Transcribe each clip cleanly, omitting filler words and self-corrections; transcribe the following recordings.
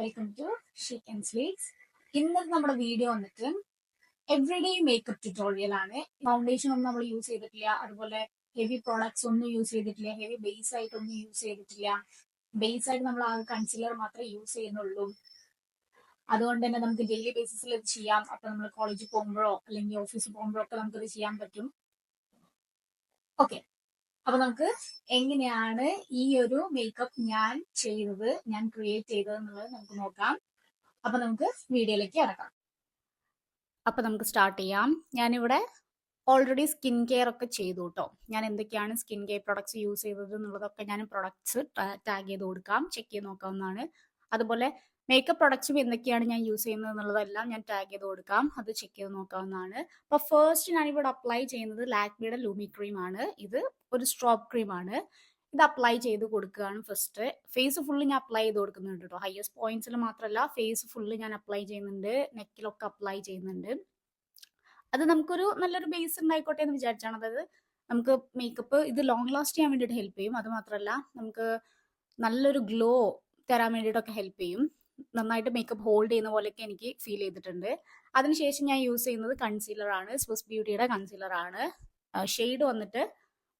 Welcome to chic and sweets. ഇന്നത്തെ നമ്മുടെ video വന്നിട്ട് എവറിഡേ മേക്കപ്പ് ട്യൂട്ടോറിയൽ ആണ്. ഫൗണ്ടേഷൻ ഒന്നും നമ്മൾ യൂസ് ചെയ്തിട്ടില്ല, അതുപോലെ ഹെവി പ്രോഡക്ട്സ് ഒന്നും യൂസ് ചെയ്തിട്ടില്ല, ഹെവി ബേസ് ആയിട്ടൊന്നും യൂസ് ചെയ്തിട്ടില്ല. ബേസ് ആയിട്ട് നമ്മൾ ആ കൺസീലർ മാത്രമേ യൂസ് ചെയ്യുന്നുള്ളൂ. അതുകൊണ്ട് തന്നെ നമുക്ക് ഡെയിലി ബേസിസിൽ ഇത് ചെയ്യാം. അപ്പൊ നമ്മൾ കോളേജിൽ പോകുമ്പോഴോ അല്ലെങ്കിൽ ഓഫീസിൽ പോകുമ്പോഴോ ഒക്കെ നമുക്കിത് ചെയ്യാൻ പറ്റും. ഓക്കെ, അപ്പൊ നമുക്ക് എങ്ങനെയാണ് ഈ ഒരു മേക്കപ്പ് ഞാൻ ചെയ്തത്, ഞാൻ ക്രിയേറ്റ് ചെയ്തത് എന്നുള്ളത് നമുക്ക് നോക്കാം. അപ്പൊ നമുക്ക് വീഡിയോയിലേക്ക് ഇറക്കാം. അപ്പൊ നമുക്ക് സ്റ്റാർട്ട് ചെയ്യാം. ഞാനിവിടെ ഓൾറെഡി സ്കിൻ കെയർ ഒക്കെ ചെയ്തു കേട്ടോ. ഞാൻ എന്തൊക്കെയാണ് സ്കിൻ കെയർ പ്രൊഡക്ട്സ് യൂസ് ചെയ്തത് എന്നുള്ളതൊക്കെ ഞാൻ പ്രൊഡക്ട്സ് ടാഗ് ചെയ്ത് കൊടുക്കാം, ചെക്ക് ചെയ്ത് നോക്കാവുന്നതാണ്. അതുപോലെ മേക്കപ്പ് പ്രൊഡക്ട്സും എന്തൊക്കെയാണ് ഞാൻ യൂസ് ചെയ്യുന്നത് എന്നുള്ളതെല്ലാം ഞാൻ ടാഗ് ചെയ്ത് കൊടുക്കാം, അത് ചെക്ക് ചെയ്ത് നോക്കാവുന്നതാണ്. അപ്പൊ ഫസ്റ്റ് ഞാനിവിടെ അപ്ലൈ ചെയ്യുന്നത് ലാക്മിയുടെ ലൂമി ക്രീം ആണ്. ഇത് ഒരു സ്ട്രോപ്പ് ക്രീം ആണ്. ഇത് അപ്ലൈ ചെയ്ത് കൊടുക്കുകയാണ് ഫസ്റ്റ്. ഫേസ് ഫുള്ള് ഞാൻ അപ്ലൈ ചെയ്ത് കൊടുക്കുന്നുണ്ട് കേട്ടോ. ഹയസ്റ്റ് പോയിന്റ്സിൽ മാത്രമല്ല, ഫേസ് ഫുള്ള് ഞാൻ അപ്ലൈ ചെയ്യുന്നുണ്ട്, നെക്കിലൊക്കെ അപ്ലൈ ചെയ്യുന്നുണ്ട്. അത് നമുക്കൊരു നല്ലൊരു ബേസ് ഉണ്ടായിക്കോട്ടെ എന്ന് വിചാരിച്ചാണ്. അതായത് നമുക്ക് മേക്കപ്പ് ഇത് ലോങ് ലാസ്റ്റ് ചെയ്യാൻ വേണ്ടിയിട്ട് ഹെൽപ്പ് ചെയ്യും. അത് മാത്രമല്ല നമുക്ക് നല്ലൊരു ഗ്ലോ തരാൻ വേണ്ടിയിട്ടൊക്കെ ഹെൽപ്പ് ചെയ്യും. നന്നായിട്ട് മേക്കപ്പ് ഹോൾഡ് ചെയ്യുന്ന പോലെയൊക്കെ എനിക്ക് ഫീൽ ചെയ്തിട്ടുണ്ട്. അതിനുശേഷം ഞാൻ യൂസ് ചെയ്യുന്നത് കൺസീലർ ആണ്. സ്വിസ് ബ്യൂട്ടിയുടെ കൺസീലർ ആണ്. ഷെയ്ഡ് വന്നിട്ട്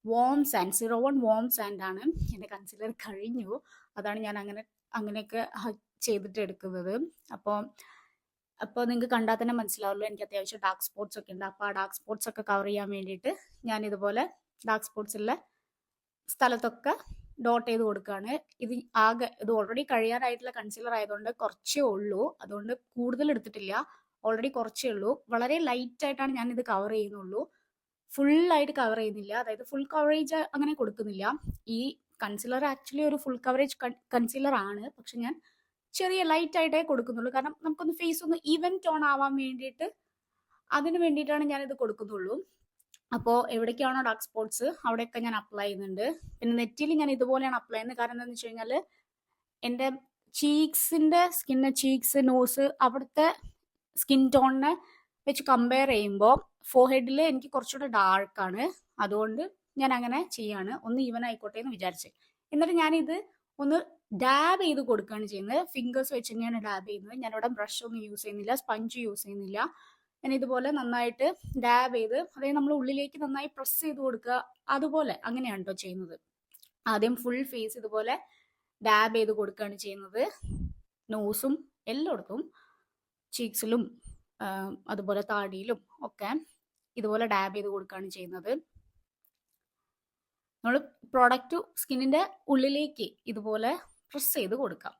വോം സാൻഡ് 01 വോം സാൻഡ് ആണ്. എൻ്റെ കൺസീലർ കഴിഞ്ഞു, അതാണ് ഞാൻ അങ്ങനെയൊക്കെ ചെയ്തിട്ട് എടുക്കുന്നത്. അപ്പോൾ നിങ്ങൾക്ക് കണ്ടാൽ തന്നെ മനസ്സിലാവുമല്ലോ, എനിക്ക് അത്യാവശ്യം ഡാർക്ക് സ്പോട്ട്സ് ഒക്കെ ഉണ്ട്. അപ്പോൾ ആ ഡാർക്ക് സ്പോട്ട്സ് ഒക്കെ കവർ ചെയ്യാൻ വേണ്ടിയിട്ട് ഞാൻ ഇതുപോലെ ഡാർക്ക് സ്പോട്ട്സ് ഉള്ള സ്ഥലത്തൊക്കെ ഡോട്ട് ചെയ്ത് കൊടുക്കുകയാണ്. ഇത് ഓൾറെഡി കഴിയാനായിട്ടുള്ള കൺസീലർ ആയതുകൊണ്ട് കുറച്ചേ ഉള്ളൂ, അതുകൊണ്ട് കൂടുതൽ എടുത്തിട്ടില്ല. ഓൾറെഡി കുറച്ചേ ഉള്ളൂ. വളരെ ലൈറ്റ് ആയിട്ടാണ് ഞാൻ ഇത് കവർ ചെയ്യുന്നുള്ളൂ, ഫുള്ളായിട്ട് കവർ ചെയ്യുന്നില്ല. അതായത് ഫുൾ കവറേജ് അങ്ങനെ കൊടുക്കുന്നില്ല. ഈ കൺസീലർ ആക്ച്വലി ഒരു ഫുൾ കവറേജ് കൺസീലർ ആണ്, പക്ഷെ ഞാൻ ചെറിയ ലൈറ്റ് ആയിട്ടേ കൊടുക്കുന്നുള്ളൂ. കാരണം നമുക്കൊന്ന് ഫേസ് ഒന്ന് ഈവൻ ടോൺ ആവാൻ വേണ്ടിയിട്ട്, അതിന് വേണ്ടിയിട്ടാണ് ഞാനിത് കൊടുക്കുന്നുള്ളൂ. അപ്പോൾ എവിടേക്കാണോ ഡാർക്ക് സ്പോട്ട്സ് അവിടെയൊക്കെ ഞാൻ അപ്ലൈ ചെയ്യുന്നുണ്ട്. പിന്നെ നെറ്റിയിൽ ഞാൻ ഇതുപോലെയാണ് അപ്ലൈ ചെയ്യുന്നത്. കാരണം എന്താണെന്ന് വെച്ച് കഴിഞ്ഞാൽ എൻ്റെ ചീക്സ്, നോസ്, അവിടുത്തെ സ്കിൻ ടോണിനെ വെച്ച് കമ്പയർ ചെയ്യുമ്പോൾ ഫോർഹെഡിൽ എനിക്ക് കുറച്ചുകൂടെ ഡാർക്കാണ്. അതുകൊണ്ട് ഞാൻ അങ്ങനെ ചെയ്യാണ്, ഒന്ന് ഈവൻ ആയിക്കോട്ടെ എന്ന് വിചാരിച്ച്. എന്നിട്ട് ഞാനിത് ഒന്ന് ഡാബ് ചെയ്ത് കൊടുക്കുകയാണ് ചെയ്യുന്നത്. ഫിംഗേഴ്സ് വെച്ച് തന്നെയാണ് ഡാബ് ചെയ്യുന്നത്. ഞാനിവിടെ ബ്രഷ് ഒന്നും യൂസ് ചെയ്യുന്നില്ല, സ്പഞ്ച് യൂസ് ചെയ്യുന്നില്ല. ഞാൻ ഇതുപോലെ നന്നായിട്ട് ഡാബ് ചെയ്ത്, അതായത് നമ്മൾ ഉള്ളിലേക്ക് നന്നായി പ്രസ് ചെയ്ത് കൊടുക്കുക, അതുപോലെ അങ്ങനെയാണ് കേട്ടോ ചെയ്യുന്നത്. ആദ്യം ഫുൾ ഫേസ് ഇതുപോലെ ഡാബ് ചെയ്ത് കൊടുക്കുകയാണ് ചെയ്യുന്നത്. നോസും എല്ലായിടത്തും, ചീക്സിലും അതുപോലെ താടിയിലും ഒക്കെ ഇതുപോലെ ഡാബ് ചെയ്ത് കൊടുക്കുകയാണ് ചെയ്യുന്നത്. നമ്മൾ പ്രോഡക്റ്റ് സ്കിന്നിന്റെ ഉള്ളിലേക്ക് ഇതുപോലെ പ്രസ് ചെയ്ത് കൊടുക്കാം.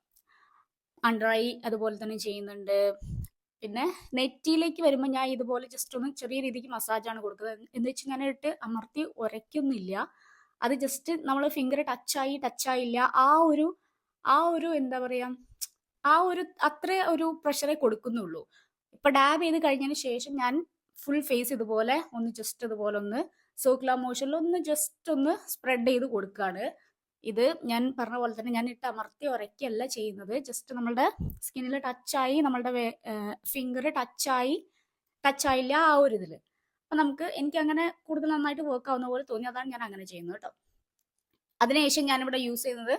അണ്ടർ ഐ അതുപോലെ തന്നെ ചെയ്യുന്നുണ്ട്. പിന്നെ നെറ്റിയിലേക്ക് വരുമ്പോൾ ഞാൻ ഇതുപോലെ ജസ്റ്റ് ഒന്ന് ചെറിയ രീതിക്ക് മസാജാണ് കൊടുക്കുന്നത്. എന്ന് വെച്ച് ഞാനിട്ട് അമർത്തി ഉരയ്ക്കുന്നില്ല. അത് ജസ്റ്റ് നമ്മൾ ഫിംഗർ ടച്ചായില്ല, ആ ഒരു എന്താ പറയാ, അത്ര ഒരു പ്രഷറെ കൊടുക്കുന്നുള്ളൂ. ഇപ്പൊ ഡാബ് ചെയ്ത് കഴിഞ്ഞതിന് ശേഷം ഞാൻ ഫുൾ ഫേസ് ഇതുപോലെ ഒന്ന് ജസ്റ്റ് ഇതുപോലെ ഒന്ന് സർക്കുലർ മോഷനിൽ ഒന്ന് ജസ്റ്റ് ഒന്ന് സ്പ്രെഡ് ചെയ്ത് കൊടുക്കുകയാണ്. ഇത് ഞാൻ പറഞ്ഞ പോലെ തന്നെ ഞാൻ ഇട്ട് അമർത്തി ഉരയ്ക്കല്ല ചെയ്യുന്നത്. ജസ്റ്റ് നമ്മളുടെ സ്കിന്നിൽ ടച്ചായി, നമ്മളുടെ ഫിംഗർ ടച്ചായില്ല ആ ഒരു ഇതിൽ. അപ്പൊ എനിക്ക് അങ്ങനെ കൂടുതൽ നന്നായിട്ട് വർക്ക് ആവുന്ന പോലെ തോന്നി, അതാണ് ഞാൻ അങ്ങനെ ചെയ്യുന്നത് കേട്ടോ. അതിനുശേഷം ഞാനിവിടെ യൂസ് ചെയ്യുന്നത്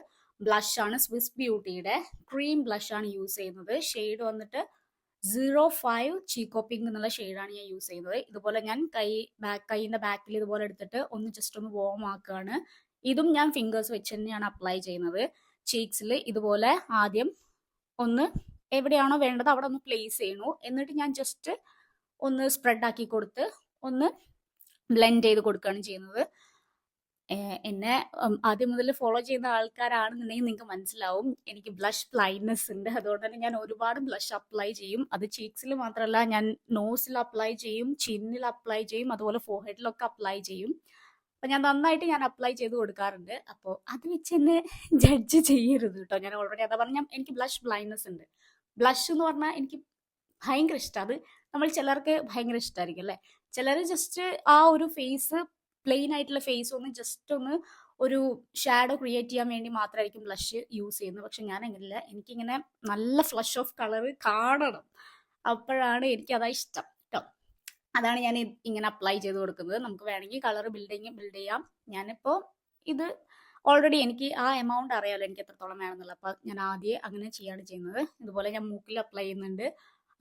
ബ്ലഷ് ആണ്. സ്വിസ് ബ്യൂട്ടിയുടെ ക്രീം ബ്ലഷ് ആണ് യൂസ് ചെയ്യുന്നത്. ഷെയ്ഡ് വന്നിട്ട് 05 ചീക്കോ പിങ്ക് എന്നുള്ള ഷെയ്ഡാണ് ഞാൻ യൂസ് ചെയ്യുന്നത്. ഇതുപോലെ ഞാൻ കൈയിന്റെ ബാക്കിൽ ഇതുപോലെ എടുത്തിട്ട് ഒന്ന് ജസ്റ്റ് ഒന്ന് വോം ആക്കുകയാണ്. ഇതും ഞാൻ ഫിംഗേഴ്സ് വെച്ച് തന്നെയാണ് അപ്ലൈ ചെയ്യുന്നത്. ചീക്സിൽ ഇതുപോലെ ആദ്യം ഒന്ന് എവിടെയാണോ വേണ്ടത് അവിടെ ഒന്ന് പ്ലേസ് ചെയ്യണു. എന്നിട്ട് ഞാൻ ജസ്റ്റ് ഒന്ന് സ്പ്രെഡ് ആക്കി കൊടുത്ത് ഒന്ന് ബ്ലെൻഡ് ചെയ്ത് കൊടുക്കുകയാണ് ചെയ്യുന്നത്. എന്നെ ആദ്യം മുതൽ ഫോളോ ചെയ്യുന്ന ആൾക്കാരാണെന്നുണ്ടെങ്കിൽ നിങ്ങൾക്ക് മനസ്സിലാവും, എനിക്ക് ബ്ലഷ് ബ്ലൈൻഡ്നെസ് ഉണ്ട്. അതുകൊണ്ട് തന്നെ ഞാൻ ഒരുപാട് ബ്ലഷ് അപ്ലൈ ചെയ്യും. അത് ചീക്സിൽ മാത്രമല്ല, ഞാൻ നോസിൽ അപ്ലൈ ചെയ്യും, ചിന്നിൽ അപ്ലൈ ചെയ്യും, അതുപോലെ ഫോർഹെഡിലൊക്കെ അപ്ലൈ ചെയ്യും. അപ്പൊ ഞാൻ നന്നായിട്ട് അപ്ലൈ ചെയ്ത് കൊടുക്കാറുണ്ട്. അപ്പോൾ അത് വെച്ച് എന്നെ ജഡ്ജ് ചെയ്യരുത് കേട്ടോ. ഞാൻ ഓൾറെഡി അതാ പറഞ്ഞ, എനിക്ക് ബ്ലഷ് ബ്ലൈൻഡ്നെസ് ഉണ്ട്. ബ്ലഷ് എന്ന് പറഞ്ഞാൽ എനിക്ക് ഭയങ്കര ഇഷ്ടമാണ്. അത് ചിലർക്ക് ഭയങ്കര ഇഷ്ടമായിരിക്കും അല്ലെ. ചിലർ ജസ്റ്റ് ആ ഒരു ഫേസ്, പ്ലെയിൻ ആയിട്ടുള്ള ഫേസ് ഒന്ന് ജസ്റ്റ് ഒന്ന് ഒരു ഷാഡോ ക്രിയേറ്റ് ചെയ്യാൻ വേണ്ടി മാത്രമായിരിക്കും ബ്ലഷ് യൂസ് ചെയ്യുന്നത്. പക്ഷെ ഞാൻ അങ്ങനെയല്ല, എനിക്കിങ്ങനെ നല്ല ഫ്ലഷ് ഓഫ് കളർ കാണണം, അപ്പോഴാണ് എനിക്ക് അതാ ഇഷ്ടം കേട്ടോ. അതാണ് ഞാൻ ഇങ്ങനെ അപ്ലൈ ചെയ്ത് കൊടുക്കുന്നത്. നമുക്ക് വേണമെങ്കിൽ കളർ ബിൽഡ് ചെയ്യാം. ഞാനിപ്പോൾ ഇത് ഓൾറെഡി എനിക്ക് ആ എമൗണ്ട് അറിയാമല്ലോ എനിക്ക് എത്രത്തോളം വേണമെന്നുള്ളത്. അപ്പോൾ ഞാൻ ആദ്യം അങ്ങനെ ചെയ്യാണ് ചെയ്യുന്നത്. ഇതുപോലെ ഞാൻ മൂക്കിൽ അപ്ലൈ ചെയ്യുന്നുണ്ട്,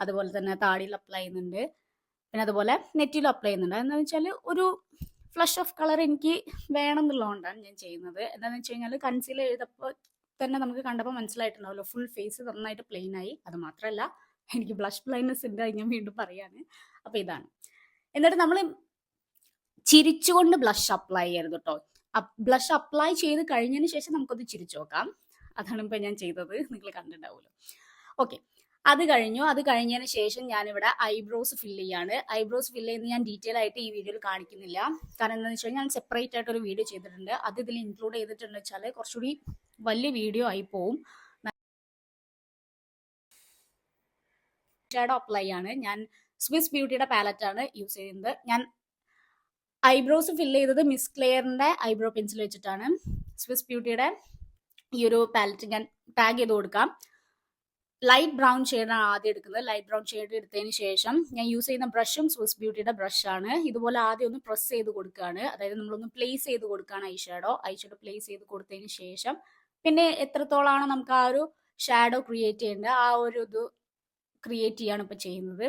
അതുപോലെ തന്നെ താടിയിൽ അപ്ലൈ ചെയ്യുന്നുണ്ട്, പിന്നെ അതുപോലെ നെറ്റിലും അപ്ലൈ ചെയ്യുന്നുണ്ട്. എന്താണെന്ന് വെച്ചാൽ ഒരു ഫ്ലഷ് ഓഫ് കളർ എനിക്ക് വേണം എന്നുള്ളതുകൊണ്ടാണ് ഞാൻ ചെയ്യുന്നത്. എന്താണെന്ന് വെച്ച് കഴിഞ്ഞാൽ കൺസീലർ ചെയ്തപ്പോൾ തന്നെ നമുക്ക് കണ്ടപ്പോൾ മനസ്സിലായിട്ടുണ്ടാവല്ലോ, ഫുൾ ഫേസ് നന്നായിട്ട് പ്ലെയിൻ ആയി. അത് മാത്രമല്ല, എനിക്ക് ബ്ലഷ് ബ്ലൈൻഡ്നെസ് ഉണ്ട്, അത് ഞാൻ വീണ്ടും പറയാണ്. അപ്പോൾ ഇതാണ്. എന്നിട്ട് നമ്മൾ ചിരിച്ചുകൊണ്ട് ബ്ലഷ് അപ്ലൈ ചെയ്യരുത് കേട്ടോ. ബ്ലഷ് അപ്ലൈ ചെയ്ത് കഴിഞ്ഞതിന് ശേഷം നമുക്കൊന്ന് ചിരിച്ചു നോക്കാം. അതാണ് ഇപ്പം ഞാൻ ചെയ്തത്, നിങ്ങൾ കണ്ടിട്ടുണ്ടാവുമല്ലോ. ഓക്കെ, അത് കഴിഞ്ഞു. അത് കഴിഞ്ഞതിന് ശേഷം ഞാനിവിടെ ഐബ്രോസ് ഫില്ല് ചെയ്യാണ്. ഐബ്രോസ് ഫില്ല് ചെയ്യുന്നത് ഞാൻ ഡീറ്റെയിൽ ആയിട്ട് ഈ വീഡിയോയിൽ കാണിക്കുന്നില്ല. കാരണം എന്താണെന്ന് വെച്ച് കഴിഞ്ഞാൽ ഞാൻ സെപ്പറേറ്റ് ആയിട്ട് ഒരു വീഡിയോ ചെയ്തിട്ടുണ്ട്. അത് ഇതിൽ ഇൻക്ലൂഡ് ചെയ്തിട്ടുണ്ടെന്ന് വെച്ചാൽ കുറച്ചുകൂടി വലിയ വീഡിയോ ആയി പോവും. ഷാഡോ അപ്ലൈ ആണ്. ഞാൻ സ്വിസ് ബ്യൂട്ടിയുടെ പാലറ്റ് ആണ് യൂസ് ചെയ്യുന്നത്. ഞാൻ ഐബ്രോസ് ഫില്ല് ചെയ്തത് മിസ് ക്ലെയറിന്റെ ഐബ്രോ പെൻസിൽ വെച്ചിട്ടാണ്. സ്വിസ് ബ്യൂട്ടിയുടെ ഈ ഒരു പാലറ്റ് ഞാൻ ടാഗ് ചെയ്ത് കൊടുക്കാം. ലൈറ്റ് ബ്രൗൺ ഷെയ്ഡാണ് ആദ്യം എടുക്കുന്നത്. ലൈറ്റ് ബ്രൗൺ ഷെയ്ഡ് എടുത്തതിന് ശേഷം ഞാൻ യൂസ് ചെയ്യുന്ന ബ്രഷും സ്വിസ് ബ്യൂട്ടിയുടെ ബ്രഷാണ്. ഇതുപോലെ ആദ്യം ഒന്ന് പ്രസ് ചെയ്ത് കൊടുക്കുകയാണ്, അതായത് നമ്മളൊന്ന് പ്ലേസ് ചെയ്ത് കൊടുക്കുകയാണ് ഐ ഷാഡോ പ്ലേസ് ചെയ്ത് കൊടുത്തതിന് ശേഷം പിന്നെ എത്രത്തോളമാണ് നമുക്ക് ആ ഒരു ഷാഡോ ക്രിയേറ്റ് ചെയ്യേണ്ടത്, ആ ഒരു ഇത് ക്രിയേറ്റ് ചെയ്യാണ് ഇപ്പം ചെയ്യുന്നത്.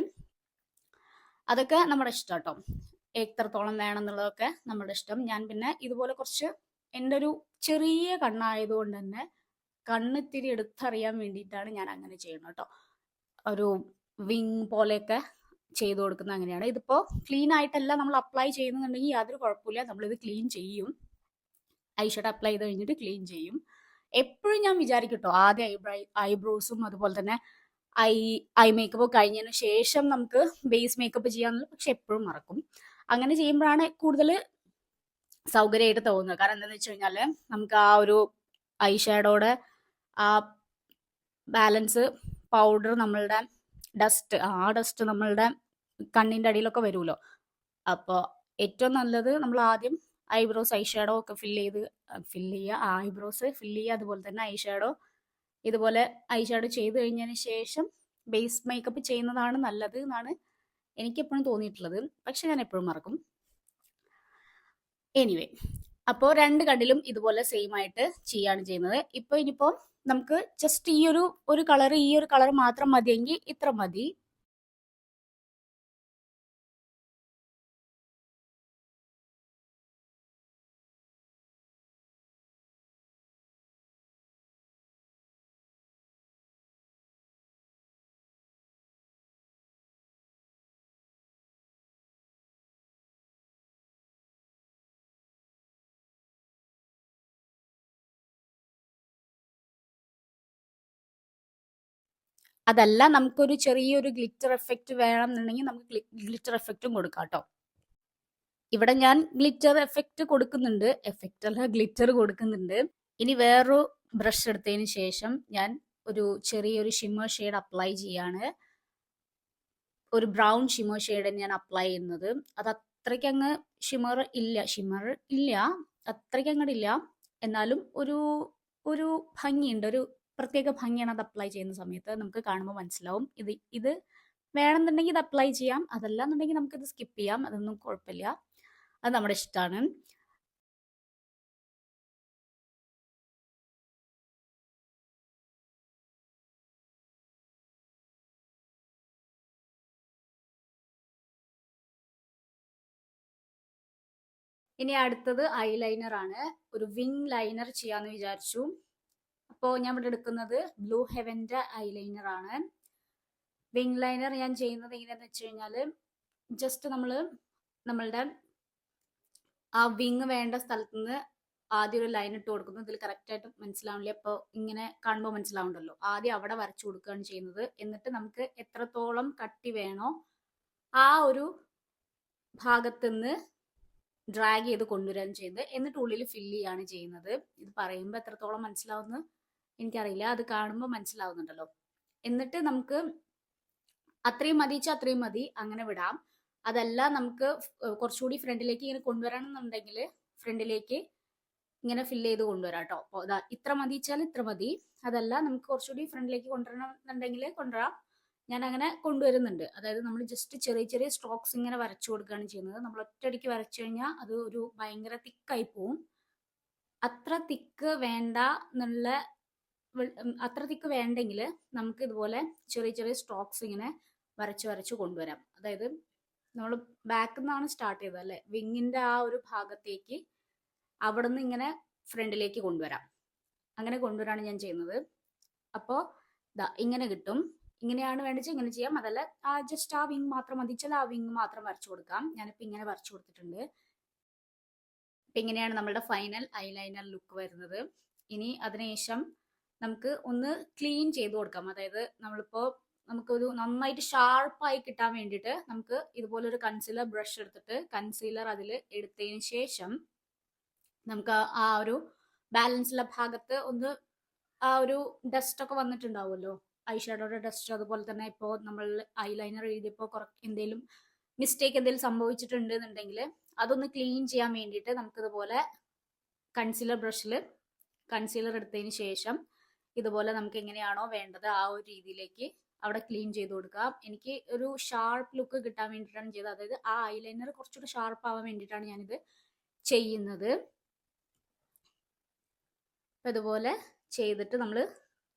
അതൊക്കെ നമ്മുടെ ഇഷ്ടം കേട്ടോ, എത്രത്തോളം വേണം എന്നുള്ളതൊക്കെ നമ്മുടെ ഇഷ്ടം. ഞാൻ പിന്നെ ഇതുപോലെ കുറച്ച് എൻ്റെ ഒരു ചെറിയ കണ്ണായതുകൊണ്ട് തന്നെ കണ്ണിത്തിരി എടുത്തറിയാൻ വേണ്ടിയിട്ടാണ് ഞാൻ അങ്ങനെ ചെയ്യുന്നത് കേട്ടോ. ഒരു വിങ് പോലെയൊക്കെ ചെയ്ത് കൊടുക്കുന്നത് അങ്ങനെയാണ്. ഇതിപ്പോൾ ക്ലീൻ ആയിട്ടല്ല നമ്മൾ അപ്ലൈ ചെയ്യുന്നുണ്ടെങ്കിൽ യാതൊരു കുഴപ്പമില്ല, നമ്മളിത് ക്ലീൻ ചെയ്യും. ഐഷാഡോ അപ്ലൈ ചെയ്ത് കഴിഞ്ഞിട്ട് ക്ലീൻ ചെയ്യും. എപ്പോഴും ഞാൻ വിചാരിക്കും കേട്ടോ, ആദ്യം ഐബ്രോസും അതുപോലെ തന്നെ ഐ മേക്കപ്പ് കഴിഞ്ഞതിന് ശേഷം നമുക്ക് ബേസ് മേക്കപ്പ് ചെയ്യാന്നുള്ളത്, പക്ഷെ എപ്പോഴും മറക്കും. അങ്ങനെ ചെയ്യുമ്പോഴാണ് കൂടുതൽ സൗകര്യമായിട്ട് തോന്നുന്നത്. കാരണം എന്താണെന്ന് വെച്ച് കഴിഞ്ഞാൽ നമുക്ക് ആ ഒരു ഐ ഷാഡോയുടെ ആ ബാലൻസ് പൗഡർ, നമ്മളുടെ ഡസ്റ്റ് നമ്മളുടെ കണ്ണിൻ്റെ അടിയിലൊക്കെ വരുമല്ലോ. അപ്പോൾ ഏറ്റവും നല്ലത് നമ്മൾ ആദ്യം ഐബ്രോസ് ഐ ഷാഡോ ഒക്കെ ഫില്ല് ചെയ്യുക, ഐബ്രോസ് ഫില്ല് ചെയ്യുക, അതുപോലെ തന്നെ ഐ ഷാഡോ ഇതുപോലെ ഐ ഷാഡോ ചെയ്ത് കഴിഞ്ഞതിന് ശേഷം ബേസ് മേക്കപ്പ് ചെയ്യുന്നതാണ് നല്ലത് എന്നാണ് എനിക്കെപ്പോഴും തോന്നിയിട്ടുള്ളത്. പക്ഷെ ഞാൻ എപ്പോഴും മറക്കും. എനിവേ, അപ്പോൾ രണ്ട് കണ്ണിലും ഇതുപോലെ സെയിം ആയിട്ട് ചെയ്യാണ് ചെയ്യുന്നത്. ഇപ്പോൾ ഇനിയിപ്പോൾ നമുക്ക് ജസ്റ്റ് ഈ ഒരു കളർ മാത്രം മതിയെങ്കിൽ ഇത്ര മതി. അതല്ല, നമുക്കൊരു ചെറിയൊരു ഗ്ലിറ്റർ എഫക്റ്റ് വേണം എന്നുണ്ടെങ്കിൽ നമുക്ക് ഗ്ലിറ്റർ എഫക്റ്റും കൊടുക്കാം കേട്ടോ. ഇവിടെ ഞാൻ ഗ്ലിറ്റർ എഫക്റ്റ് കൊടുക്കുന്നുണ്ട്, എഫക്റ്റ് അല്ല ഗ്ലിറ്റർ കൊടുക്കുന്നുണ്ട്. ഇനി വേറൊരു ബ്രഷ് എടുത്തതിന് ശേഷം ഞാൻ ഒരു ചെറിയൊരു ഷിമ്മർ ഷെയ്ഡ് അപ്ലൈ ചെയ്യാണ്. ഒരു ബ്രൗൺ ഷിമ്മർ ഷെയ്ഡ് ഞാൻ അപ്ലൈ ചെയ്യുന്നത്. അത് അത്രയ്ക്ക് അങ്ങ് ഷിമ്മർ ഇല്ല, അത്രയ്ക്ക് അങ്ങോട്ടില്ല. എന്നാലും ഒരു ഭംഗിയുണ്ട്, ഒരു പ്രത്യേക ഭംഗിയാണ് അത് അപ്ലൈ ചെയ്യുന്ന സമയത്ത്. നമുക്ക് കാണുമ്പോൾ മനസ്സിലാവും. ഇത് വേണമെന്നുണ്ടെങ്കിൽ ഇത് അപ്ലൈ ചെയ്യാം, അതല്ല എന്നുണ്ടെങ്കിൽ നമുക്കിത് സ്കിപ്പ് ചെയ്യാം, അതൊന്നും കുഴപ്പമില്ല, അത് നമ്മുടെ ഇഷ്ടമാണ്. ഇനി അടുത്തത് ഐലൈനർ ആണ്. ഒരു വിങ് ലൈനർ ചെയ്യാന്ന് വിചാരിച്ചു. അപ്പോൾ ഞാൻ ഇവിടെ എടുക്കുന്നത് ബ്ലൂ ഹെവന്റെ ഐലൈനർ ആണ്. വിങ് ലൈനർ ഞാൻ ചെയ്യുന്നത് എങ്ങനെയാന്ന് വെച്ച് കഴിഞ്ഞാൽ, ജസ്റ്റ് നമ്മളുടെ ആ വിങ് വേണ്ട സ്ഥലത്ത് നിന്ന് ആദ്യം ഒരു ലൈൻ ഇട്ട് കൊടുക്കുന്നു. ഇതിൽ കറക്റ്റായിട്ട് മനസ്സിലാവില്ല, അപ്പോൾ ഇങ്ങനെ കാണുമ്പോൾ മനസ്സിലാവുണ്ടല്ലോ. ആദ്യം അവിടെ വരച്ചു കൊടുക്കുകയാണ് ചെയ്യുന്നത്. എന്നിട്ട് നമുക്ക് എത്രത്തോളം കട്ടി വേണോ ആ ഒരു ഭാഗത്തുനിന്ന് ഡ്രാഗ് ചെയ്ത് കൊണ്ടുവരാൻ ചെയ്യുന്നത്. എന്നിട്ട് ഉള്ളിൽ ഫില്ല് ചെയ്യാണ് ചെയ്യുന്നത്. ഇത് പറയുമ്പോൾ എത്രത്തോളം മനസ്സിലാവുമെന്ന് എനിക്കറിയില്ല, അത് കാണുമ്പോൾ മനസ്സിലാവുന്നുണ്ടല്ലോ. എന്നിട്ട് നമുക്ക് അത്രയും അത്രയും മതി, അങ്ങനെ വിടാം. അതല്ല നമുക്ക് കുറച്ചുകൂടി ഫ്രണ്ടിലേക്ക് ഇങ്ങനെ കൊണ്ടുവരണമെന്നുണ്ടെങ്കിൽ ഫ്രണ്ടിലേക്ക് ഇങ്ങനെ ഫില്ല് ചെയ്ത് കൊണ്ടുവരാം കേട്ടോ. അപ്പോൾ ഇത്ര മതി വെച്ചാൽ ഇത്ര മതി. അതല്ല നമുക്ക് കുറച്ചുകൂടി ഫ്രണ്ടിലേക്ക് കൊണ്ടുവരണം എന്നുണ്ടെങ്കിൽ കൊണ്ടുവരാം. ഞാൻ അങ്ങനെ കൊണ്ടുവരുന്നുണ്ട്. അതായത് നമ്മൾ ജസ്റ്റ് ചെറിയ ചെറിയ സ്ട്രോക്സ് ഇങ്ങനെ വരച്ചു കൊടുക്കുകയാണ് ചെയ്യുന്നത്. നമ്മൾ ഒറ്റയടിക്ക് വരച്ചു കഴിഞ്ഞാൽ അത് ഒരു ഭയങ്കര തിക്കായി പോവും. അത്ര തിക്ക് വേണ്ട എന്നുള്ള അത്ര തിക്ക് വേണ്ടെങ്കിൽ നമുക്ക് ഇതുപോലെ ചെറിയ ചെറിയ സ്ട്രോക്സ് ഇങ്ങനെ വരച്ച് വരച്ച് കൊണ്ടുവരാം. അതായത് നമ്മൾ ബാക്കിൽ നിന്നാണ് സ്റ്റാർട്ട് ചെയ്തത് അല്ലെ, വിങ്ങിന്റെ ആ ഒരു ഭാഗത്തേക്ക് അവിടെ നിന്ന് ഇങ്ങനെ ഫ്രണ്ടിലേക്ക് കൊണ്ടുവരാം. അങ്ങനെ കൊണ്ടുവരാണ് ഞാൻ ചെയ്യുന്നത്. അപ്പോൾ ഇങ്ങനെ കിട്ടും. ഇങ്ങനെയാണ് വേണ്ടിച്ച് ഇങ്ങനെ ചെയ്യാം. അതല്ല ജസ്റ്റ് ആ വിങ് മാത്രം മതിച്ചാൽ ആ വിങ് മാത്രം വരച്ചു കൊടുക്കാം. ഞാനിപ്പോൾ ഇങ്ങനെ വരച്ചു കൊടുത്തിട്ടുണ്ട്. ഇപ്പം ഇങ്ങനെയാണ് നമ്മളുടെ ഫൈനൽ ഐലൈനർ ലുക്ക് വരുന്നത്. ഇനി അതിനുശേഷം നമുക്ക് ഒന്ന് ക്ലീൻ ചെയ്ത് കൊടുക്കാം. അതായത് നമ്മളിപ്പോൾ നമുക്കൊരു നന്നായിട്ട് ഷാർപ്പായി കിട്ടാൻ വേണ്ടിയിട്ട് നമുക്ക് ഇതുപോലൊരു കൺസീലർ ബ്രഷ് എടുത്തിട്ട് കൺസീലർ അതിൽ എടുത്തതിന് ശേഷം നമുക്ക് ആ ഒരു ബാലൻസുള്ള ഭാഗത്ത് ഒന്ന് ആ ഒരു ഡസ്റ്റ് ഒക്കെ വന്നിട്ടുണ്ടാവുമല്ലോ, ഐഷാഡോയുടെ ഡസ്റ്റ്. അതുപോലെ തന്നെ ഇപ്പോൾ നമ്മൾ ഐലൈനർ എഴുതിയപ്പോൾ എന്തെങ്കിലും മിസ്റ്റേക്ക് എന്തെങ്കിലും സംഭവിച്ചിട്ടുണ്ട് എന്നുണ്ടെങ്കിൽ അതൊന്ന് ക്ലീൻ ചെയ്യാൻ വേണ്ടിയിട്ട് നമുക്കിതുപോലെ കൺസീലർ ബ്രഷിൽ കൺസീലർ എടുത്തതിന് ശേഷം ഇതുപോലെ നമുക്ക് എങ്ങനെയാണോ വേണ്ടത് ആ ഒരു രീതിയിലേക്ക് അവിടെ ക്ലീൻ ചെയ്ത് കൊടുക്കാം. എനിക്ക് ഒരു ഷാർപ്പ് ലുക്ക് കിട്ടാൻ വേണ്ടിയിട്ടാണ് ചെയ്തത്. അതായത് ആ ഐലൈനർ കുറച്ചുകൂടി ഷാർപ്പ് ആവാൻ വേണ്ടിയിട്ടാണ് ഞാനിത് ചെയ്യുന്നത്. ഇതുപോലെ ചെയ്തിട്ട് നമ്മൾ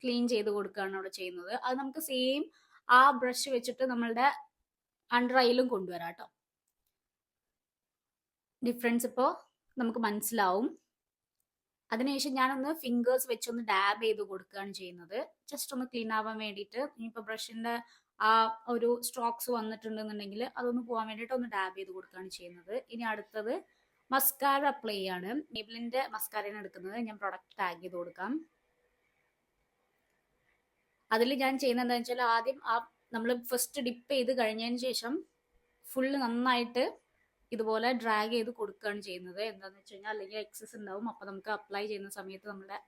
ക്ലീൻ ചെയ്ത് കൊടുക്കുകയാണ് അവിടെ ചെയ്യുന്നത്. അത് നമുക്ക് സെയിം ആ ബ്രഷ് വെച്ചിട്ട് നമ്മളുടെ അണ്ടർ ഐയിലും കൊണ്ടുവരാം കേട്ടോ. ഡിഫറൻസ് ഇപ്പോൾ നമുക്ക് മനസ്സിലാവും. അതിനുശേഷം ഞാനൊന്ന് ഫിംഗേഴ്സ് വെച്ചൊന്ന് ഡാബ് ചെയ്ത് കൊടുക്കുകയാണ് ചെയ്യുന്നത്, ജസ്റ്റ് ഒന്ന് ക്ലീൻ ആവാൻ വേണ്ടിയിട്ട്. ഇനിയിപ്പോൾ ബ്രഷിന്റെ ആ ഒരു സ്ട്രോക്സ് വന്നിട്ടുണ്ടെന്നുണ്ടെങ്കിൽ അതൊന്ന് പോകാൻ വേണ്ടിയിട്ട് ഒന്ന് ഡാബ് ചെയ്ത് കൊടുക്കുകയാണ് ചെയ്യുന്നത്. ഇനി അടുത്തത് മസ്കാര അപ്ലൈ ചെയ്യാണ്. മേബിലിന്റെ മസ്കാരയാണ് എടുക്കുന്നത്. ഞാൻ പ്രൊഡക്റ്റ് ടാഗ് ചെയ്ത് കൊടുക്കാം. അതിൽ ഞാൻ ചെയ്യുന്നത് എന്താണെന്ന് വെച്ചാൽ ആദ്യം നമ്മൾ ഫസ്റ്റ് ഡിപ്പ് ചെയ്ത് കഴിഞ്ഞതിന് ശേഷം ഫുള്ള് നന്നായിട്ട് ഇതുപോലെ ഡ്രാഗ് ചെയ്ത് കൊടുക്കുകയാണ് ചെയ്യുന്നത്. എന്താണെന്ന് വെച്ച് കഴിഞ്ഞാൽ അല്ലെങ്കിൽ എക്സസ് ഉണ്ടാവും. അപ്പോൾ നമുക്ക് അപ്ലൈ ചെയ്യുന്ന സമയത്ത് നമ്മുടെ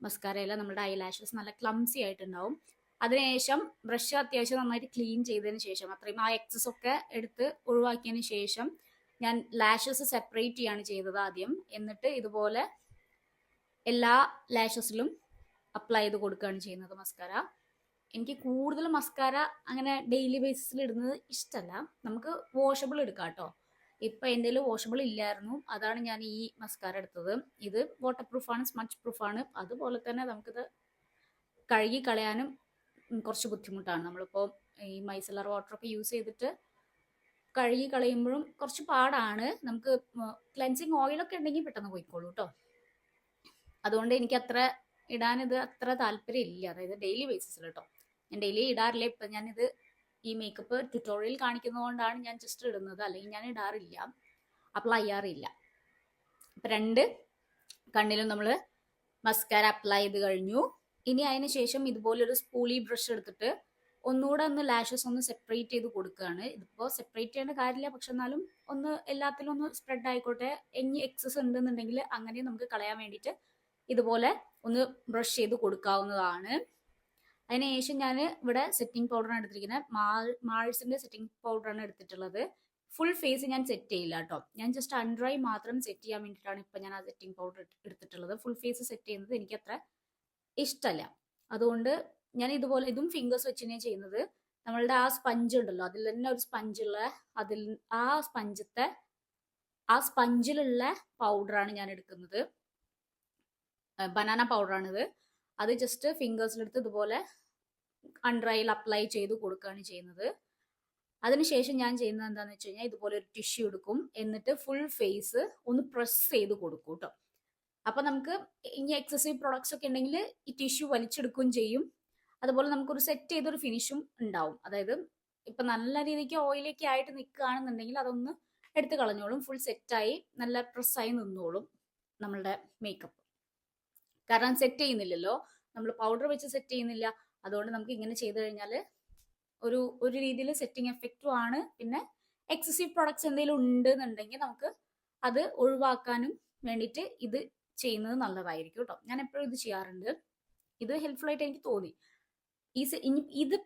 മസ്കാരയില നമ്മുടെ ഐലാഷസ് നല്ല ക്ലംസി ആയിട്ടുണ്ടാവും. അതിനുശേഷം ബ്രഷ് അത്യാവശ്യം നന്നായിട്ട് ക്ലീൻ ചെയ്തതിന് ശേഷം അത്രയും ആ എക്സസ് ഒക്കെ എടുത്ത് ഒഴിവാക്കിയതിന് ശേഷം ഞാൻ ലാഷസ് സെപ്പറേറ്റ് ചെയ്യാണ് ചെയ്തത് ആദ്യം. എന്നിട്ട് ഇതുപോലെ എല്ലാ ലാഷസിലും അപ്ലൈ ചെയ്ത് കൊടുക്കുകയാണ് ചെയ്യുന്നത് മസ്കാര. എനിക്ക് കൂടുതൽ മസ്കാര അങ്ങനെ ഡെയിലി ബേസിസിൽ ഇടുന്നത് ഇഷ്ടമല്ല. നമുക്ക് വാഷബിൾ എടുക്കാം കേട്ടോ. ഇപ്പം എൻ്റെ കയ്യിൽ വാഷബിൾ ഇല്ലായിരുന്നു, അതാണ് ഞാൻ ഈ മസ്കാര എടുത്തത്. ഇത് വാട്ടർ പ്രൂഫാണ്, സ്മച്ച് പ്രൂഫാണ്. അതുപോലെ തന്നെ നമുക്കിത് കഴുകി കളയാനും കുറച്ച് ബുദ്ധിമുട്ടാണ്. നമ്മളിപ്പോൾ ഈ മൈസലർ വാട്ടറൊക്കെ യൂസ് ചെയ്തിട്ട് കഴുകി കളയുമ്പോഴും കുറച്ച് പാടാണ്. നമുക്ക് ക്ലെൻസിങ് ഓയിലൊക്കെ ഉണ്ടെങ്കിൽ പെട്ടെന്ന് പോയിക്കോളൂ കേട്ടോ. അതുകൊണ്ട് എനിക്ക് അത്ര ഇടാനിത് അത്ര താല്പര്യം ഇല്ല, അതായത് ഡെയിലി ബേസിസിൽ കേട്ടോ. ഞാൻ ഡെയിലി ഇടാറില്ല. ഇപ്പം ഞാനിത് ഈ മേക്കപ്പ് ട്യൂട്ടോറിയൽ കാണിക്കുന്നതുകൊണ്ടാണ് ഞാൻ ജസ്റ്റ് ഇടുന്നത്, അല്ലെങ്കിൽ ഞാൻ ഇടാറില്ല, അപ്ലൈ ചെയ്യാറില്ല. അപ്പം 2 കണ്ണിലും നമ്മൾ മസ്കാര അപ്ലൈ ചെയ്ത് കഴിഞ്ഞു. ഇനി അതിന് ശേഷം ഇതുപോലൊരു സ്പൂളി ബ്രഷ് എടുത്തിട്ട് ഒന്നുകൂടെ ഒന്ന് ലാഷസ് ഒന്ന് സെപ്പറേറ്റ് ചെയ്ത് കൊടുക്കുകയാണ്. ഇതിപ്പോൾ സെപ്പറേറ്റ് ചെയ്യേണ്ട കാര്യമില്ല, പക്ഷെ എന്നാലും ഒന്ന് എല്ലാത്തിലും ഒന്ന് സ്പ്രെഡ് ആയിക്കോട്ടെ. ഇനി എക്സസ് ഉണ്ടെന്നുണ്ടെങ്കിൽ അങ്ങനെ നമുക്ക് കളയാൻ വേണ്ടിയിട്ട് ഇതുപോലെ ഒന്ന് ബ്രഷ് ചെയ്ത് കൊടുക്കാവുന്നതാണ്. അതിനുശേഷം ഞാൻ ഇവിടെ സെറ്റിംഗ് പൗഡറാണ് എടുത്തിരിക്കുന്നത്. മാൾസിന്റെ സെറ്റിംഗ് പൗഡറാണ് എടുത്തിട്ടുള്ളത്. ഫുൾ ഫേസ് ഞാൻ സെറ്റ് ചെയ്യില്ല കേട്ടോ. ഞാൻ ജസ്റ്റ് അണ്ടർ ഐ മാത്രം സെറ്റ് ചെയ്യാൻ വേണ്ടിയിട്ടാണ് ഇപ്പം ഞാൻ ആ സെറ്റിംഗ് പൗഡർ എടുത്തിട്ടുള്ളത്. ഫുൾ ഫേസ് സെറ്റ് ചെയ്യുന്നത് എനിക്ക് അത്ര ഇഷ്ടമല്ല. അതുകൊണ്ട് ഞാൻ ഇതുപോലെ ഇതും ഫിംഗേഴ്സ് വെച്ച് തന്നെയാണ് ചെയ്യുന്നത്. നമ്മളുടെ ആ സ്പഞ്ച് ഉണ്ടല്ലോ, അതിൽ തന്നെ ഒരു സ്പഞ്ചുള്ള ആ സ്പഞ്ചിലുള്ള പൗഡറാണ് ഞാൻ എടുക്കുന്നത്. ബനാന പൗഡറാണിത്. അത് ജസ്റ്റ് ഫിംഗേഴ്സിലെടുത്ത് ഇതുപോലെ അണ്ടർ ഐയിൽ അപ്ലൈ ചെയ്ത് കൊടുക്കുകയാണ് ചെയ്യുന്നത്. അതിനുശേഷം ഞാൻ ചെയ്യുന്നത് എന്താണെന്ന് വെച്ച് കഴിഞ്ഞാൽ ഇതുപോലെ ഒരു ടിഷ്യൂ എടുക്കും, എന്നിട്ട് ഫുൾ ഫേസ് ഒന്ന് പ്രസ് ചെയ്ത് കൊടുക്കും കേട്ടോ. അപ്പം നമുക്ക് ഇനി എക്സസീവ് പ്രൊഡക്ട്സ് ഒക്കെ ഉണ്ടെങ്കിൽ ഈ ടിഷ്യൂ വലിച്ചെടുക്കുകയും ചെയ്യും. അതുപോലെ നമുക്കൊരു സെറ്റ് ചെയ്തൊരു ഫിനിഷും ഉണ്ടാവും. അതായത് ഇപ്പം നല്ല രീതിക്ക് ഓയിലൊക്കെ ആയിട്ട് നിൽക്കുകയാണെന്നുണ്ടെങ്കിൽ അതൊന്ന് എടുത്ത് കളഞ്ഞോളും. ഫുൾ സെറ്റായി നല്ല പ്രസ്സായി നിന്നോളും നമ്മളുടെ മേക്കപ്പ്. കാരണം സെറ്റ് ചെയ്യുന്നില്ലല്ലോ, നമ്മൾ പൗഡർ വെച്ച് സെറ്റ് ചെയ്യുന്നില്ല. അതുകൊണ്ട് നമുക്ക് ഇങ്ങനെ ചെയ്ത് കഴിഞ്ഞാൽ ഒരു രീതിയിൽ സെറ്റിംഗ് എഫക്റ്റും ആണ്. പിന്നെ എക്സസീവ് പ്രൊഡക്ട്സ് എന്തെങ്കിലും ഉണ്ട് എന്നുണ്ടെങ്കിൽ നമുക്ക് അത് ഒഴിവാക്കാനും വേണ്ടിയിട്ട് ഇത് ചെയ്യുന്നത് നല്ലതായിരിക്കും കേട്ടോ. ഞാൻ എപ്പോഴും ഇത് ചെയ്യാറുണ്ട്. ഇത് ഹെൽപ്ഫുൾ ആയിട്ട് എനിക്ക് തോന്നി. ഇത്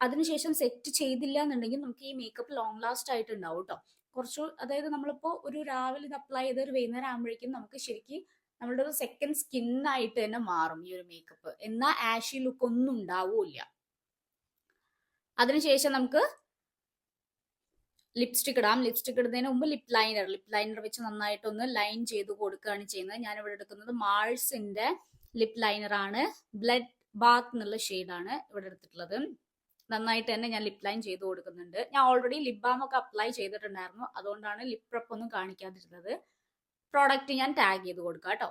അതിനുശേഷം സെറ്റ് ചെയ്തില്ല എന്നുണ്ടെങ്കിൽ നമുക്ക് ഈ മേക്കപ്പ് ലോങ് ലാസ്റ്റ് ആയിട്ട് ഉണ്ടാവും കേട്ടോ. കുറച്ച് അതായത് നമ്മളിപ്പോൾ ഒരു രാവിലെ ഇത് അപ്ലൈ ചെയ്ത് ഒരു വൈകുന്നേരം ആകുമ്പോഴേക്കും നമുക്ക് ശരിക്കും നമ്മളുടെ ഒരു സെക്കൻഡ് സ്കിന്നായിട്ട് തന്നെ മാറും ഈ ഒരു മേക്കപ്പ്. എന്നാൽ ആഷി ലുക്ക് ഒന്നും ഉണ്ടാവൂല. അതിനുശേഷം നമുക്ക് ലിപ്സ്റ്റിക് ഇടാം. ലിപ്സ്റ്റിക് ഇടുന്നതിന് മുമ്പ് ലിപ് ലൈനർ വെച്ച് നന്നായിട്ടൊന്ന് ലൈൻ ചെയ്ത് കൊടുക്കുകയാണ് ചെയ്യുന്നത്. ഞാൻ ഇവിടെ എടുക്കുന്നത് മാൾസിന്റെ ലിപ് ലൈനർ ആണ്. ബ്ലഡ് ബാത്ത് എന്നുള്ള ഷെയ്ഡാണ് ഇവിടെ എടുത്തിട്ടുള്ളത്. നന്നായിട്ട് തന്നെ ഞാൻ ലിപ് ലൈൻ ചെയ്ത് കൊടുക്കുന്നുണ്ട്. ഞാൻ ഓൾറെഡി ലിപ് ബാം ഒക്കെ അപ്ലൈ ചെയ്തിട്ടുണ്ടായിരുന്നു, അതുകൊണ്ടാണ് ലിപ് പ്രപ്പ് ഒന്നും കാണിക്കാതിരുന്നത്. പ്രോഡക്റ്റ് ഞാൻ ടാഗ് ചെയ്ത് കൊടുക്കാം കേട്ടോ.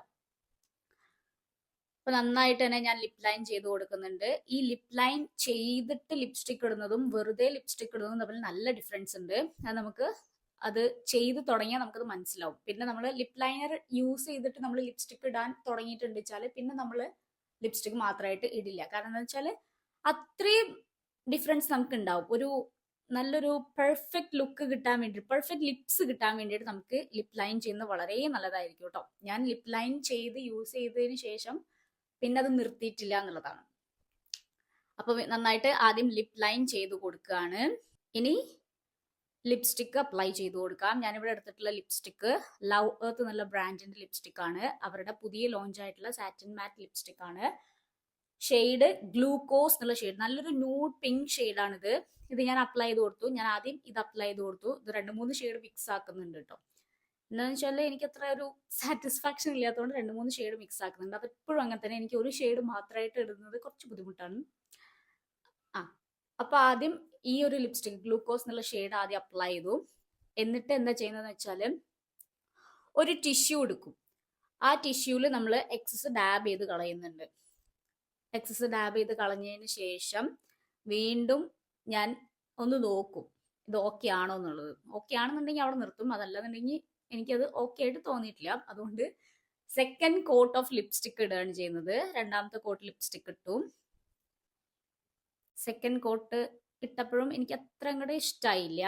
അപ്പൊ നന്നായിട്ട് തന്നെ ഞാൻ ലിപ് ലൈൻ ചെയ്ത് കൊടുക്കുന്നുണ്ട്. ഈ ലിപ് ലൈൻ ചെയ്തിട്ട് ലിപ്സ്റ്റിക് ഇടുന്നതും വെറുതെ ലിപ്സ്റ്റിക് ഇടുന്നതും തമ്മിൽ നല്ല ഡിഫറൻസ് ഉണ്ട്. അത് ചെയ്ത് തുടങ്ങിയാൽ നമുക്കത് മനസ്സിലാവും. പിന്നെ നമ്മൾ ലിപ് ലൈനർ യൂസ് ചെയ്തിട്ട് നമ്മൾ ലിപ്സ്റ്റിക് ഇടാൻ തുടങ്ങിയിട്ടുണ്ട് വെച്ചാൽ പിന്നെ നമ്മൾ ലിപ്സ്റ്റിക് മാത്രമായിട്ട് ഇടില്ല. കാരണം എന്താ വെച്ചാൽ അത്രയും ഡിഫറൻസ് നമുക്ക് ഉണ്ടാവും. ഒരു നല്ലൊരു പെർഫെക്റ്റ് ലുക്ക് കിട്ടാൻ വേണ്ടി, പെർഫെക്റ്റ് ലിപ്സ് കിട്ടാൻ വേണ്ടിയിട്ട് നമുക്ക് ലിപ് ലൈൻ ചെയ്യുന്നത് വളരെ നല്ലതായിരിക്കും കേട്ടോ. ഞാൻ ലിപ് ലൈൻ ചെയ്ത് യൂസ് ചെയ്തതിന് ശേഷം പിന്നെ അത് നിർത്തിയിട്ടില്ല എന്നുള്ളതാണ്. അപ്പൊ നന്നായിട്ട് ആദ്യം ലിപ് ലൈൻ ചെയ്ത് കൊടുക്കുകയാണ്. ഇനി ലിപ്സ്റ്റിക് അപ്ലൈ ചെയ്ത് കൊടുക്കാം. ഞാനിവിടെ എടുത്തിട്ടുള്ള ലിപ്സ്റ്റിക് ലവ് എർത്ത് എന്നുള്ള ബ്രാൻഡിന്റെ ലിപ്സ്റ്റിക് ആണ്. അവരുടെ പുതിയ ലോഞ്ച് ആയിട്ടുള്ള സാറ്റിൻ മാറ്റ് ലിപ്സ്റ്റിക് ആണ്. ഷെയ്ഡ് ഗ്ലൂക്കോസ് എന്നുള്ള ഷെയ്ഡ്, നല്ലൊരു ന്യൂഡ് പിങ്ക് ഷെയ്ഡാണിത്. ഇത് ഞാൻ അപ്ലൈ ചെയ്ത് കൊടുത്തു. ഞാൻ ആദ്യം ഇത് അപ്ലൈ ചെയ്ത് കൊടുത്തു. ഇത് 2-3 ഷെയ്ഡ് മിക്സ് ആക്കുന്നുണ്ട് കേട്ടോ. എന്താണെന്ന് വെച്ചാൽ എനിക്ക് അത്ര ഒരു സാറ്റിസ്ഫാക്ഷൻ ഇല്ലാത്തതുകൊണ്ട് 2-3 ഷെയ്ഡ് മിക്സ് ആക്കുന്നുണ്ട്. അത് എപ്പോഴും അങ്ങനെ തന്നെ. എനിക്ക് ഒരു ഷെയ്ഡ് മാത്രമായിട്ട് ഇടുന്നത് കുറച്ച് ബുദ്ധിമുട്ടാണ്. അപ്പൊ ആദ്യം ഈ ഒരു ലിപ്സ്റ്റിക് ഗ്ലൂക്കോസ് എന്നുള്ള ഷെയ്ഡ് ആദ്യം അപ്ലൈ ചെയ്തു. എന്നിട്ട് എന്താ ചെയ്യുന്നതെന്ന് വെച്ചാൽ ഒരു ടിഷ്യൂ എടുക്കും. ആ ടിഷ്യൂല് നമ്മൾ എക്സസ് ഡാബ് ചെയ്ത് കളയുന്നുണ്ട്. എക്സസ് ഡാബ് ചെയ്ത് കളഞ്ഞതിന് ശേഷം വീണ്ടും ഞാൻ ഒന്ന് നോക്കും ഇത് ഓക്കെ ആണോ എന്നുള്ളത്. ഓക്കെ ആണെന്നുണ്ടെങ്കിൽ അവിടെ നിർത്തും. അതല്ലെന്നുണ്ടെങ്കിൽ എനിക്കത് ഓക്കെ ആയിട്ട് തോന്നിയിട്ടില്ല. അതുകൊണ്ട് സെക്കൻഡ് കോട്ട് ഓഫ് ലിപ്സ്റ്റിക് ഇടുകയാണ് ചെയ്യുന്നത്. രണ്ടാമത്തെ കോട്ട് ലിപ്സ്റ്റിക് ഇട്ടു. സെക്കൻഡ് കോട്ട് ഇട്ടപ്പോഴും എനിക്ക് അത്ര അങ്ങോട്ട് ഇഷ്ടമായില്ല.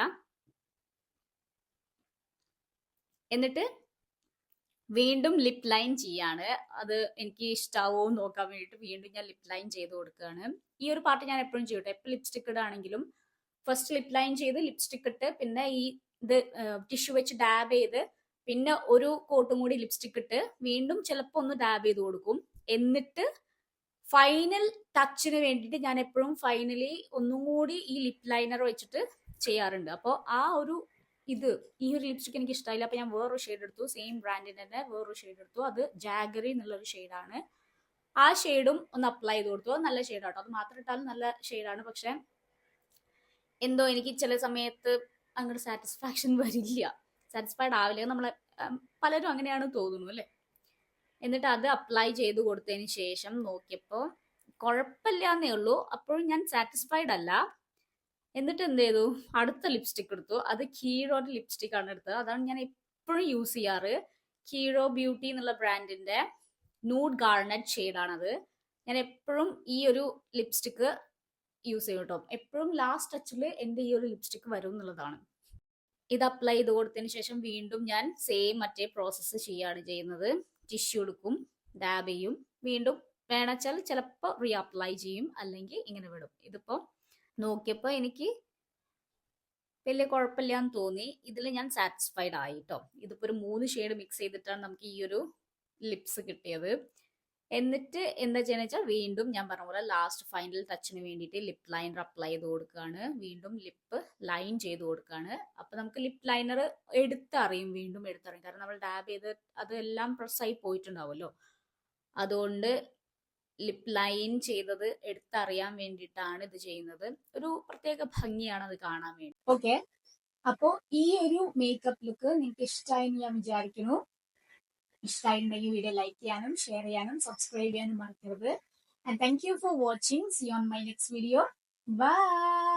എന്നിട്ട് വീണ്ടും ലിപ് ലൈൻ ചെയ്യാണ്. അത് എനിക്ക് ഇഷ്ടാവോ എന്ന് നോക്കാൻ വേണ്ടിയിട്ട് വീണ്ടും ഞാൻ ലിപ് ലൈൻ ചെയ്ത് കൊടുക്കുകയാണ്. ഈ ഒരു പാർട്ട് ഞാൻ എപ്പോഴും ചെയ്യട്ടെ. എപ്പോൾ ലിപ്സ്റ്റിക് ഇടാണെങ്കിലും ഫസ്റ്റ് ലിപ് ലൈൻ ചെയ്ത് ലിപ്സ്റ്റിക് ഇട്ട് പിന്നെ ഇത് ടിഷ്യൂ വെച്ച് ഡാബ് ചെയ്ത് പിന്നെ ഒരു കോട്ടും കൂടി ലിപ്സ്റ്റിക് ഇട്ട് വീണ്ടും ചിലപ്പോൾ ഒന്ന് ഡാബ് ചെയ്ത് കൊടുക്കും. എന്നിട്ട് ഫൈനൽ ടച്ചിന് വേണ്ടിയിട്ട് ഞാൻ എപ്പോഴും ഫൈനലി ഒന്നും കൂടി ഈ ലിപ് ലൈനർ വെച്ചിട്ട് ചെയ്യാറുണ്ട്. അപ്പോൾ ഈ ഒരു ലിപ്സ്റ്റിക് എനിക്ക് ഇഷ്ടമായില്ല. അപ്പൊ ഞാൻ വേറൊരു ഷെയ്ഡ് എടുത്തു. സെയിം ബ്രാൻഡിന്റെ തന്നെ വേറൊരു ഷെയ്ഡ് എടുത്തു. അത് ജാഗറി എന്നുള്ളൊരു ഷെയ്ഡാണ്. ആ ഷെയ്ഡും ഒന്ന് അപ്ലൈ ചെയ്ത് കൊടുത്തു. അത് നല്ല ഷെയ്ഡാട്ടോ. അത് മാത്രം ഇട്ടാലും നല്ല ഷെയ്ഡാണ്. പക്ഷെ എന്തോ എനിക്ക് ചില സമയത്ത് അങ്ങോട്ട് സാറ്റിസ്ഫാക്ഷൻ വരില്ല, സാറ്റിസ്ഫൈഡ് ആവില്ല. നമ്മളെ പലരും അങ്ങനെയാണ് തോന്നുന്നു അല്ലെ. എന്നിട്ട് അത് അപ്ലൈ ചെയ്ത് കൊടുത്തതിന് ശേഷം നോക്കിയപ്പോൾ കുഴപ്പമില്ല എന്നേ ഉള്ളൂ. അപ്പോഴും ഞാൻ സാറ്റിസ്ഫൈഡ് അല്ല. എന്നിട്ട് എന്ത് ചെയ്തു, അടുത്ത ലിപ്സ്റ്റിക് എടുത്തു. അത് കീഴോന്റെ ലിപ്സ്റ്റിക് ആണ് എടുത്തത്. അതാണ് ഞാൻ എപ്പോഴും യൂസ് ചെയ്യാറ്. കീഴോ ബ്യൂട്ടി എന്നുള്ള ബ്രാൻഡിന്റെ നൂഡ് ഗാർണറ്റ് ഷെയ്ഡാണത്. ഞാൻ എപ്പോഴും ഈ ഒരു ലിപ്സ്റ്റിക് യൂസ് ചെയ്യും കേട്ടോ. എപ്പോഴും ലാസ്റ്റ് ടച്ചിൽ എൻ്റെ ഈ ഒരു ലിപ്സ്റ്റിക് വരും എന്നുള്ളതാണ്. ഇത് അപ്ലൈ ചെയ്ത് കൊടുത്തതിന് ശേഷം വീണ്ടും ഞാൻ സെയിം മറ്റേ പ്രോസസ്സ് ചെയ്യാണ് ചെയ്യുന്നത്. ടിഷ്യൂ എടുക്കും, ഡാബ് ചെയ്യും, വീണ്ടും വേണമെച്ചാൽ ചിലപ്പോൾ റീ അപ്ലൈ ചെയ്യും, അല്ലെങ്കിൽ ഇങ്ങനെ വിടും. ഇതിപ്പോൾ നോക്കിയപ്പോൾ എനിക്ക് വലിയ കുഴപ്പമില്ല എന്ന് തോന്നി. ഇതിൽ ഞാൻ സാറ്റിസ്ഫൈഡ് ആയി കേട്ടോ. ഇതിപ്പോൾ ഒരു 3 ഷെയ്ഡ് മിക്സ് ചെയ്തിട്ടാണ് നമുക്ക് ഈ ഒരു ലിപ്സ് കിട്ടിയത്. എന്നിട്ട് എന്താ ചെയ്യുന്നത് വെച്ചാൽ വീണ്ടും ഞാൻ പറഞ്ഞ പോലെ ലാസ്റ്റ് ഫൈനൽ ടച്ചിന് വേണ്ടിയിട്ട് ലിപ് ലൈനർ അപ്ലൈ ചെയ്ത് കൊടുക്കുകയാണ്. വീണ്ടും ലിപ്പ് ലൈൻ ചെയ്ത് കൊടുക്കുകയാണ്. അപ്പൊ നമുക്ക് ലിപ് ലൈനർ എടുത്തറിയും, വീണ്ടും എടുത്തറിയും. കാരണം നമ്മൾ ഡാബ് ചെയ്ത് അതെല്ലാം പ്രസ്സായി പോയിട്ടുണ്ടാവുമല്ലോ. അതുകൊണ്ട് ലിപ് ലൈൻ ചെയ്തത് എടുത്തറിയാൻ വേണ്ടിയിട്ടാണ് ഇത് ചെയ്യുന്നത്. ഒരു പ്രത്യേക ഭംഗിയാണ് അത് കാണാൻ വേണ്ടി. ഓക്കെ, അപ്പോ ഈ ഒരു മേക്കപ്പ് ലുക്ക് നിങ്ങൾക്ക് ഇഷ്ടമായി ഞാൻ വിചാരിക്കുന്നു. ഇഷ്ടമായിട്ടുണ്ടെങ്കിൽ വീഡിയോ ലൈക്ക് ചെയ്യാനും ഷെയർ ചെയ്യാനും സബ്സ്ക്രൈബ് ചെയ്യാനും മറക്കരുത്. And thank you for watching. See on my next video. By.